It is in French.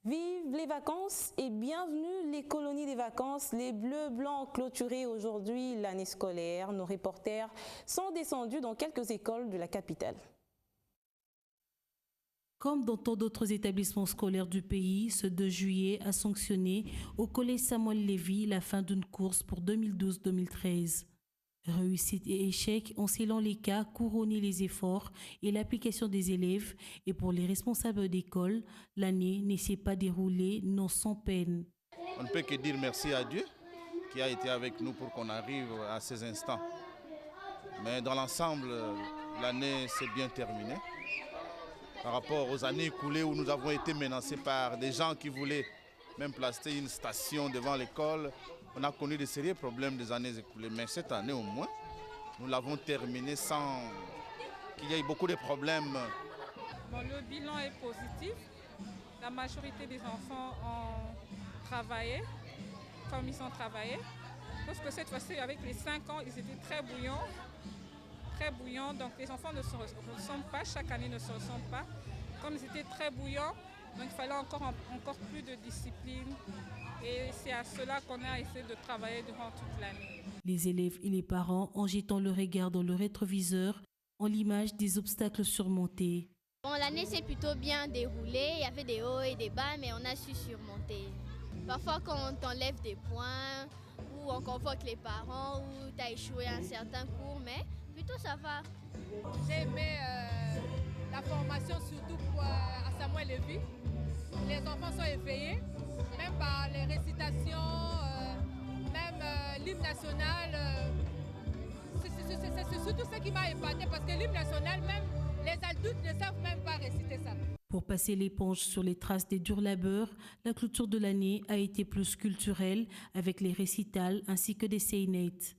Vive les vacances et bienvenue les colonies des vacances. Les Bleus Blancs ont clôturé aujourd'hui l'année scolaire. Nos reporters sont descendus dans quelques écoles de la capitale. Comme dans tant d'autres établissements scolaires du pays, ce 2 juillet a sanctionné au collège Samuel Lévy la fin d'une course pour 2012-2013. Réussite et échec en scellant les cas, couronner les efforts et l'application des élèves. Et pour les responsables d'école, l'année ne s'est pas déroulée non sans peine. On ne peut que dire merci à Dieu qui a été avec nous pour qu'on arrive à ces instants. Mais dans l'ensemble, l'année s'est bien terminée. Par rapport aux années écoulées où nous avons été menacés par des gens qui voulaient même placer une station devant l'école, on a connu de sérieux problèmes des années écoulées. Mais cette année au moins, nous l'avons terminée sans qu'il y ait beaucoup de problèmes. Bon, le bilan est positif. La majorité des enfants ont travaillé, comme ils ont travaillé. Parce que cette fois-ci, avec les 5 ans, ils étaient très bouillants. Très bouillants, donc les enfants ne se ressemblent pas, chaque année ne se ressemblent pas. Comme ils étaient très bouillants, donc il fallait encore plus de discipline. Et c'est à cela qu'on a essayé de travailler durant toute l'année. Les élèves et les parents, en jetant le regard dans le rétroviseur, ont l'image des obstacles surmontés. Bon, l'année s'est plutôt bien déroulée, il y avait des hauts et des bas, mais on a su surmonter. Parfois quand on t'enlève des points, ou on convoque les parents, ou tu as échoué à un certain cours, mais plutôt ça va. J'ai aimé la formation surtout à Samuel Lévy. Les enfants sont éveillés, même par les récitations, même l'hymne national. C'est surtout ce qui m'a épaté parce que l'hymne national, même les adultes ne savent même pas réciter ça. Pour passer l'éponge sur les traces des durs labeurs, la clôture de l'année a été plus culturelle avec les récitals ainsi que des séinettes.